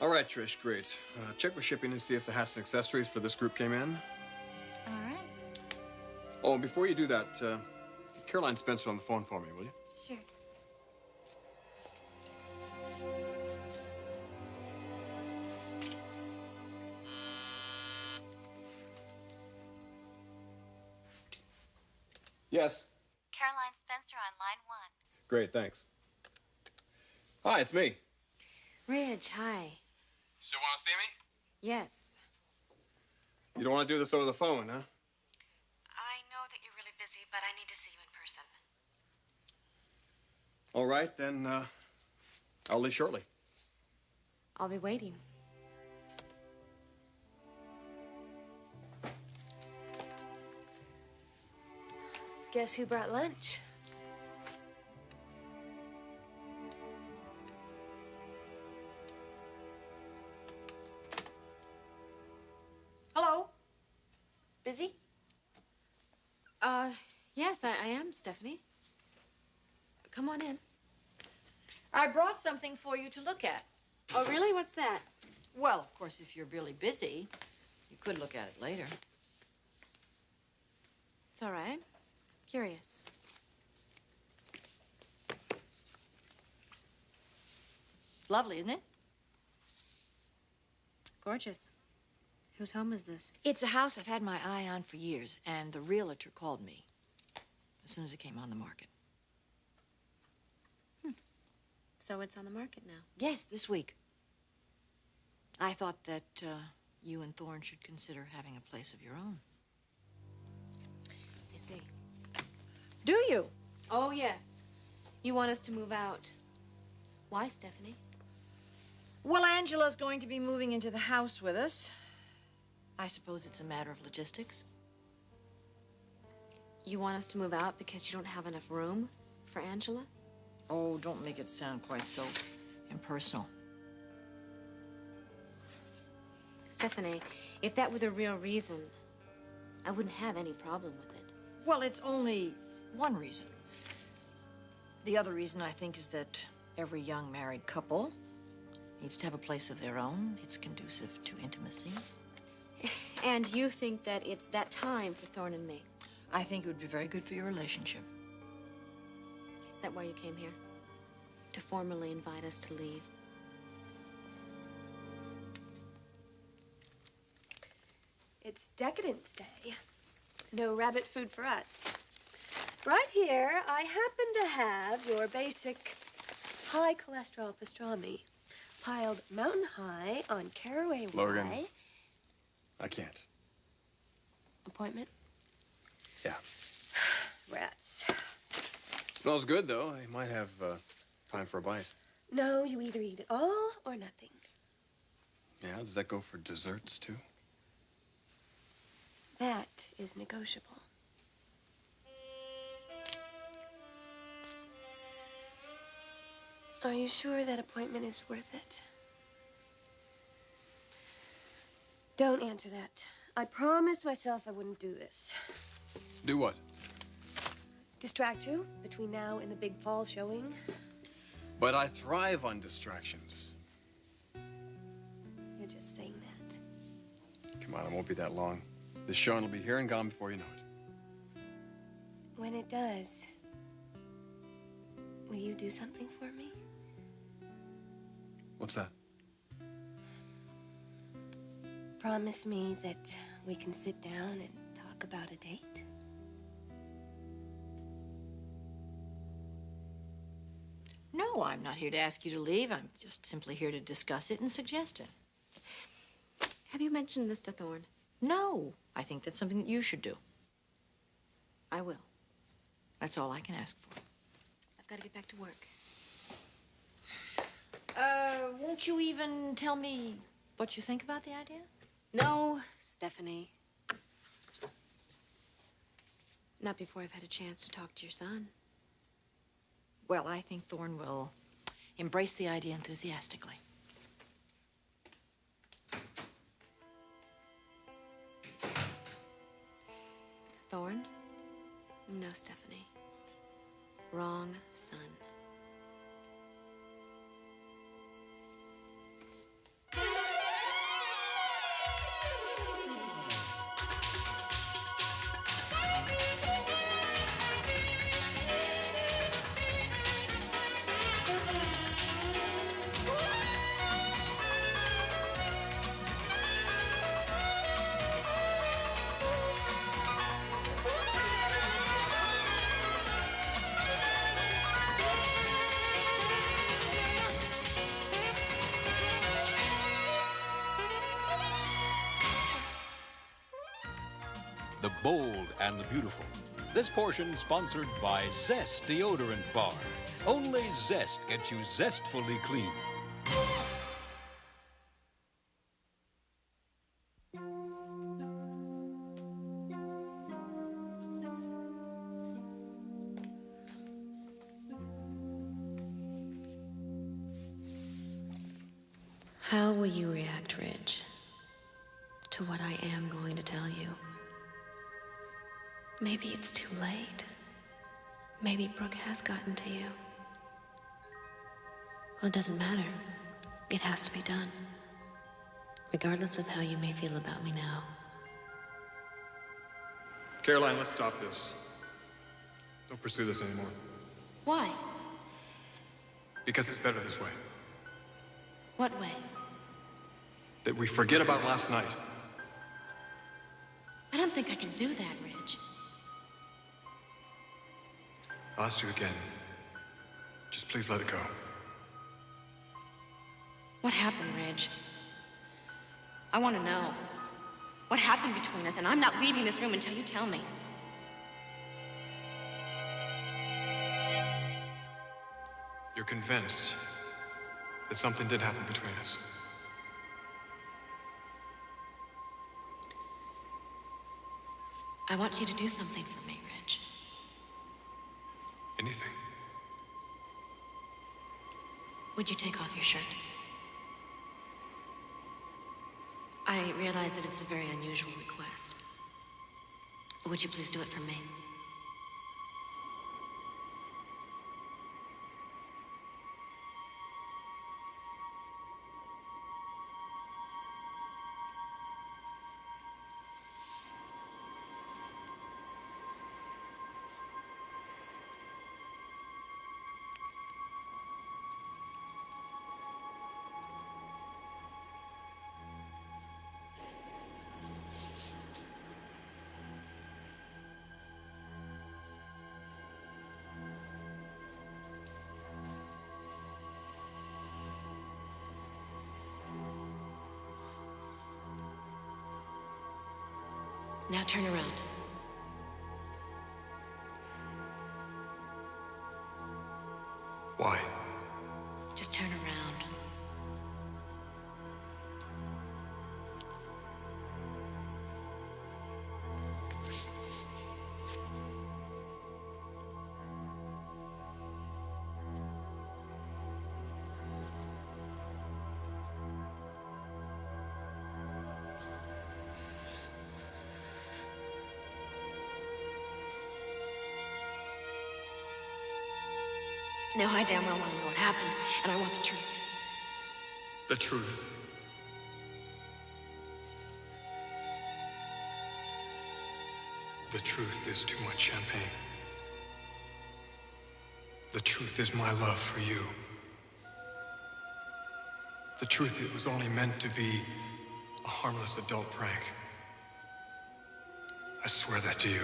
All right, Trish, great. Check with shipping and see if the hats and accessories for this group came in. All right. Oh, and before you do that, get Caroline Spencer on the phone for me, will you? Sure. Yes. Caroline Spencer on line 1. Great, thanks. Hi, it's me. Ridge, hi. Still want to see me? Yes. You don't want to do this over the phone, huh? I know that you're really busy, but I need to see you in person. All right, then I'll leave shortly. I'll be waiting. Guess who brought lunch? Hello? Busy? Yes, I am, Stephanie. Come on in. I brought something for you to look at. Oh, really? What's that? Well, of course, if you're really busy, you could look at it later. It's all right. Curious. It's lovely, isn't it? Gorgeous. Whose home is this? It's a house I've had my eye on for years, and the realtor called me as soon as it came on the market. So it's on the market now. Yes, this week. I thought that you and Thorne should consider having a place of your own. I see. Do you? Oh, yes. You want us to move out. Why, Stephanie? Well, Angela's going to be moving into the house with us. I suppose it's a matter of logistics. You want us to move out because you don't have enough room for Angela? Oh, don't make it sound quite so impersonal. Stephanie, if that were the real reason, I wouldn't have any problem with it. Well, it's only one reason. The other reason, I think, is that every young married couple needs to have a place of their own. It's conducive to intimacy. And you think that it's that time for Thorne and me? I think it would be very good for your relationship. Is that why you came here? To formally invite us to leave? It's Decadence Day. No rabbit food for us. Right here, I happen to have your basic high cholesterol pastrami piled mountain high on caraway Logan. rye. I can't. Appointment? Yeah. Rats. Smells good, though. I might have time for a bite. No, you either eat it all or nothing. Yeah, does that go for desserts, too? That is negotiable. Are you sure that appointment is worth it? Don't answer that. I promised myself I wouldn't do this. Do what? Distract you between now and the big fall showing? But I thrive on distractions. You're just saying that. Come on, it won't be that long. This showing will be here and gone before you know it. When it does, will you do something for me? What's that? Promise me that we can sit down and talk about a date? No, I'm not here to ask you to leave. I'm just simply here to discuss it and suggest it. Have you mentioned this to Thorne? No, I think that's something that you should do. I will. That's all I can ask for. I've got to get back to work. Won't you even tell me what you think about the idea? No, Stephanie. Not before I've had a chance to talk to your son. Well, I think Thorne will embrace the idea enthusiastically. Thorne? No, Stephanie. Wrong son. the bold and the beautiful. This portion sponsored by Zest Deodorant Bar. Only Zest gets you zestfully clean. How will you react, Ridge, to what I am going to tell you? Maybe it's too late. Maybe Brooke has gotten to you. Well, it doesn't matter. It has to be done. Regardless of how you may feel about me now. Caroline, let's stop this. Don't pursue this anymore. Why? Because it's better this way. What way? That we forget about last night. I don't think I can do that, Ridge. I'll ask you again. Just please let it go. What happened, Ridge? I want to know. What happened between us, and I'm not leaving this room until you tell me. You're convinced that something did happen between us. I want you to do something for me, Ridge. Anything. Would you take off your shirt? I realize that it's a very unusual request. But would you please do it for me? Now turn around. Why? Just turn around. Now, I damn well want to know what happened, and I want the truth. The truth. The truth is too much champagne. The truth is my love for you. The truth, it was only meant to be a harmless adult prank. I swear that to you.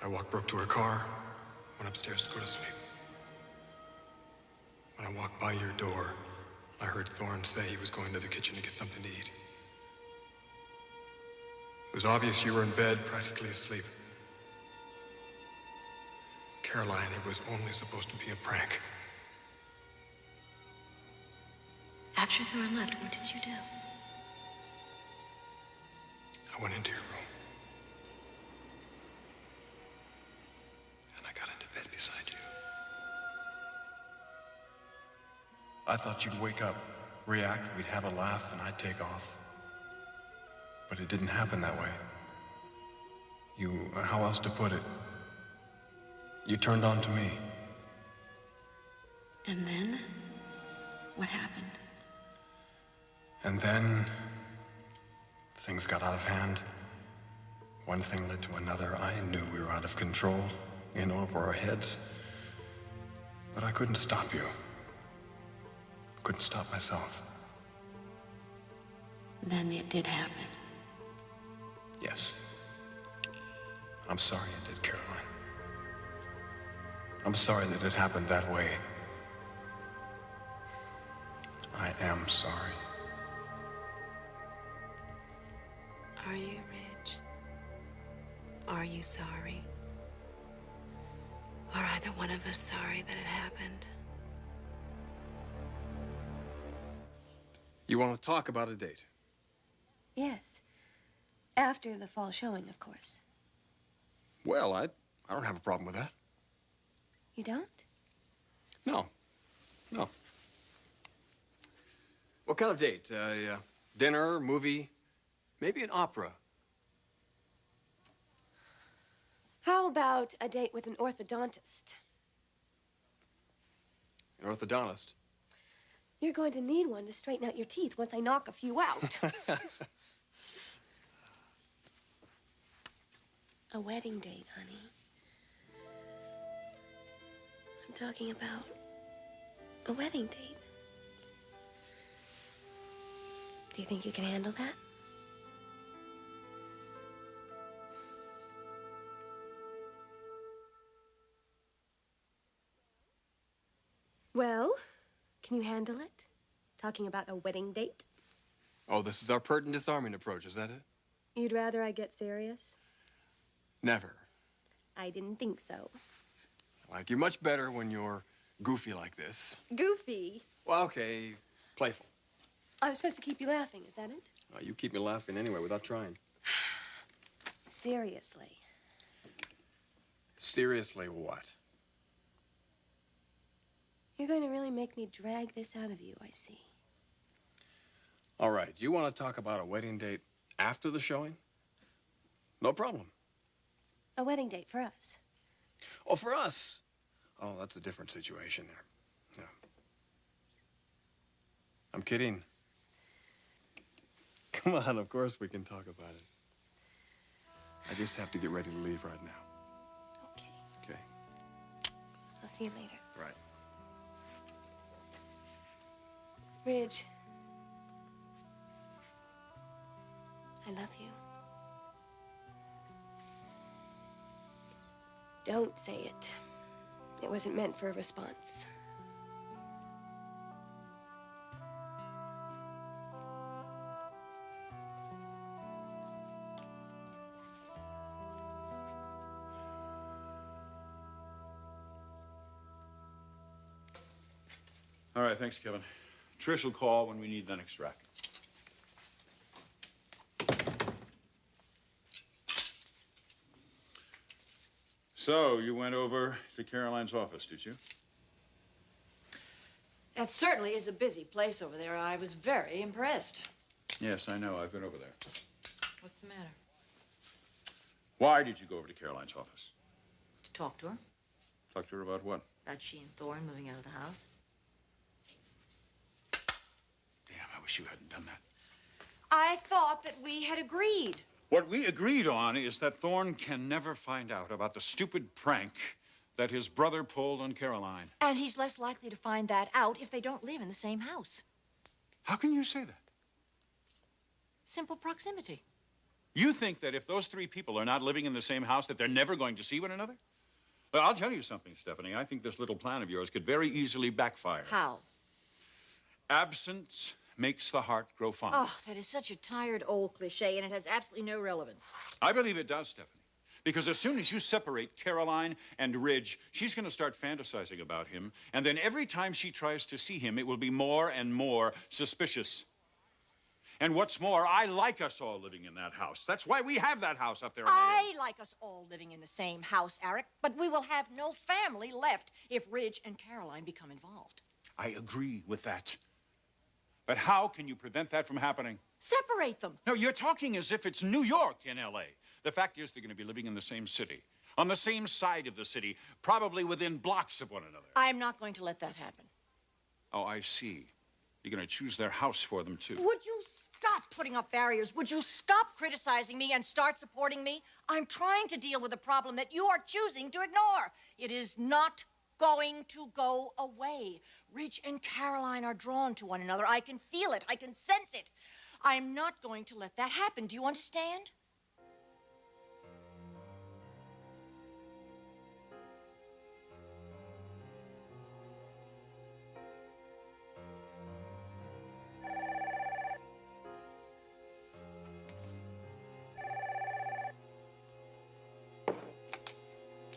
I walked Brooke to her car, went upstairs to go to sleep. When I walked by your door, I heard Thorne say he was going to the kitchen to get something to eat. It was obvious you were in bed, practically asleep. Caroline, it was only supposed to be a prank. After Thorne left, what did you do? I went into your room. Beside you. I thought you'd wake up, react, we'd have a laugh, and I'd take off. But it didn't happen that way. How else to put it? You turned on to me. And then? What happened? And then things got out of hand. One thing led to another. I knew we were out of control. In over our heads. But I couldn't stop you. Couldn't stop myself. Then it did happen. Yes. I'm sorry it did, Caroline. I'm sorry that it happened that way. I am sorry. Are you, Ridge? Are you sorry? Are either one of us sorry that it happened? You want to talk about a date? Yes. After the fall showing, of course. Well, I don't have a problem with that. You don't? No. No. What kind of date? Dinner, movie, maybe an opera. How about a date with an orthodontist? An orthodontist. You're going to need one to straighten out your teeth once I knock a few out. A wedding date, honey. I'm talking about a wedding date. Do you think you can handle that? Well, can you handle it? Talking about a wedding date? Oh, this is our pert and disarming approach, is that it? You'd rather I get serious? Never. I didn't think so. I like you much better when you're goofy like this. Goofy? Well, okay, playful. I was supposed to keep you laughing, is that it? You keep me laughing anyway without trying. Seriously. Seriously, what? You're going to really make me drag this out of you, I see. All right, you want to talk about a wedding date after the showing? No problem. A wedding date for us. Oh, for us? Oh, that's a different situation there. Yeah. I'm kidding. Come on, of course we can talk about it. I just have to get ready to leave right now. Okay. Okay. I'll see you later. Right. Ridge. I love you. Don't say it. It wasn't meant for a response. All right, thanks, Kevin. Trish will call when we need the next rack. So, you went over to Caroline's office, did you? That certainly is a busy place over there. I was very impressed. Yes, I know. I've been over there. What's the matter? Why did you go over to Caroline's office? To talk to her? Talk to her about what? About she and Thorne moving out of the house. Damn, I wish you hadn't done that. I thought that we had agreed. What we agreed on is that Thorne can never find out about the stupid prank that his brother pulled on Caroline. And he's less likely to find that out if they don't live in the same house. How can you say that? Simple proximity. You think that if those three people are not living in the same house, that they're never going to see one another? Well, I'll tell you something, Stephanie. I think this little plan of yours could very easily backfire. How? Absence makes the heart grow fond. Oh, that is such a tired old cliche, and it has absolutely no relevance. I believe it does, Stephanie. Because as soon as you separate Caroline and Ridge, she's going to start fantasizing about him. And then every time she tries to see him, it will be more and more suspicious. And what's more, I like us all living in that house. That's why we have that house up there on the hill. I like us all living in the same house, Eric, but we will have no family left if Ridge and Caroline become involved. I agree with that. But how can you prevent that from happening? Separate them. No, you're talking as if it's New York in L.A. The fact is they're going to be living in the same city, on the same side of the city, probably within blocks of one another. I'm not going to let that happen. Oh, I see. You're going to choose their house for them, too. Would you stop putting up barriers? Would you stop criticizing me and start supporting me? I'm trying to deal with a problem that you are choosing to ignore. It is not going to go away. Ridge and Caroline are drawn to one another. I can feel it. I can sense it. I'm not going to let that happen. Do you understand?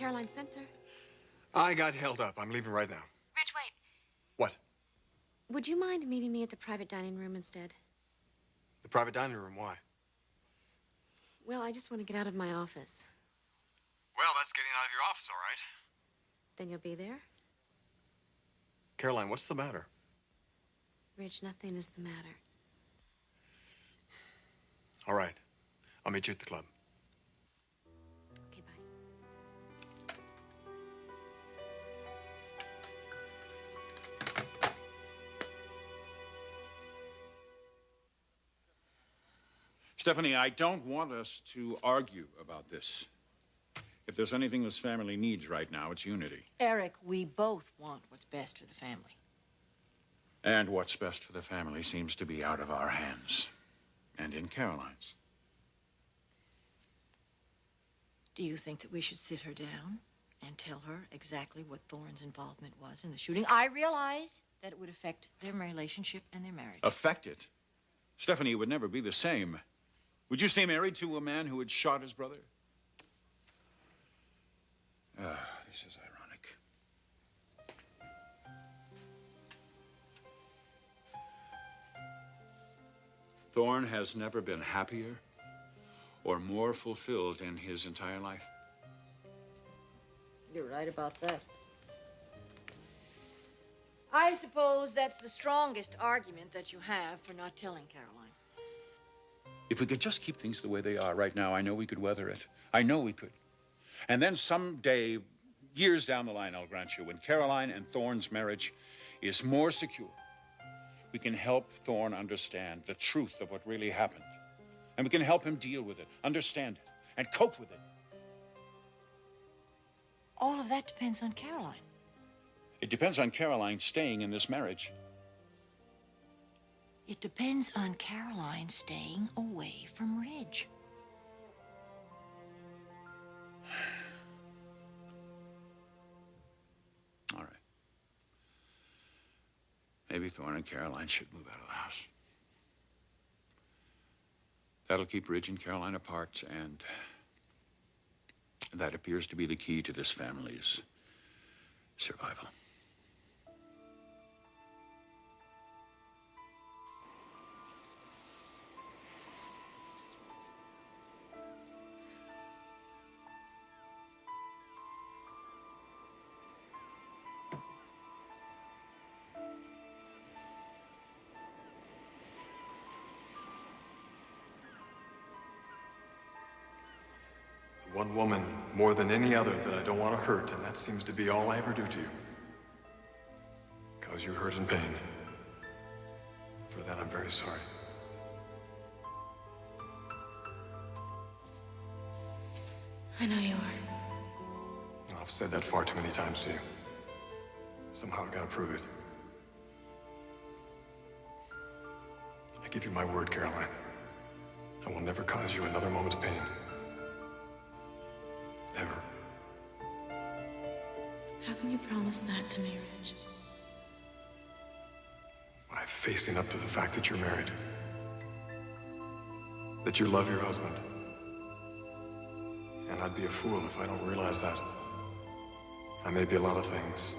Caroline Spencer. I got held up. I'm leaving right now. Ridge, wait. What? Would you mind meeting me at the private dining room instead? The private dining room, why? Well, I just want to get out of my office. Well, that's getting out of your office, all right. Then you'll be there? Caroline, what's the matter? Ridge, nothing is the matter. All right. I'll meet you at the club. Okay, bye. Stephanie, I don't want us to argue about this. If there's anything this family needs right now, it's unity. Eric, we both want what's best for the family. And what's best for the family seems to be out of our hands. And in Caroline's. Do you think that we should sit her down and tell her exactly what Thorne's involvement was in the shooting? I realize that it would affect their relationship and their marriage. Affect it? Stephanie, it would never be the same. Would you stay married to a man who had shot his brother? This is ironic. Thorne has never been happier or more fulfilled in his entire life. You're right about that. I suppose that's the strongest argument that you have for not telling Caroline. If we could just keep things the way they are right now, I know we could weather it. I know we could. And then someday, years down the line, I'll grant you, when Caroline and Thorne's marriage is more secure, we can help Thorne understand the truth of what really happened. And we can help him deal with it, understand it, and cope with it. All of that depends on Caroline. It depends on Caroline staying in this marriage. It depends on Caroline staying away from Ridge. All right. Maybe Thorne and Caroline should move out of the house. That'll keep Ridge and Caroline apart, and that appears to be the key to this family's survival. One woman more than any other that I don't want to hurt, and that seems to be all I ever do to you. Cause you hurt and pain. For that, I'm very sorry. I know you are. I've said that far too many times to you. Somehow I've got to prove it. I give you my word, Caroline. I will never cause you another moment's pain. Ever. How can you promise that to me, Ridge? By facing up to the fact that you're married. That you love your husband. And I'd be a fool if I don't realize that. I may be a lot of things,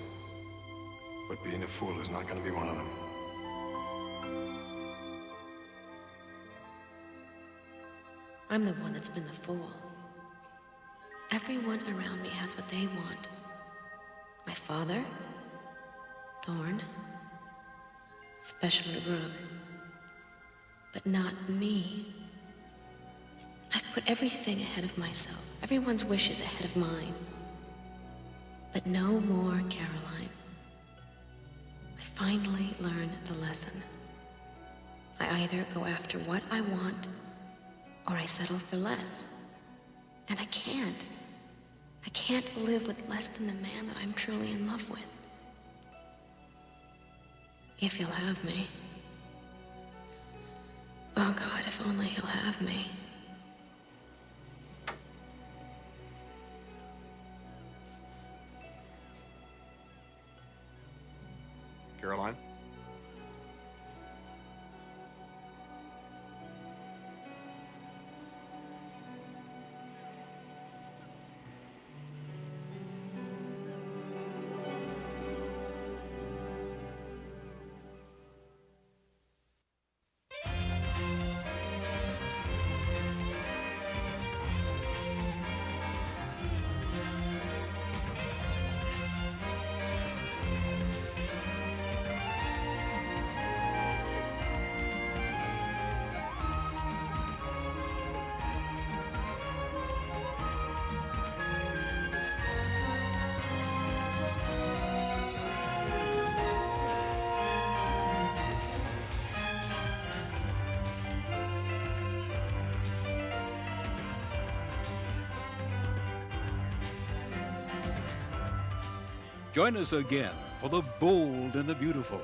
but being a fool is not going to be one of them. I'm the one that's been the fool. Everyone around me has what they want. My father, Thorne, especially Brooke. But not me. I've put everything ahead of myself, everyone's wishes ahead of mine. But no more Caroline. I finally learned the lesson. I either go after what I want, or I settle for less. And I can't. I can't live with less than the man that I'm truly in love with. If he'll have me. Oh God, if only he'll have me. Caroline? Join us again for The Bold and the Beautiful,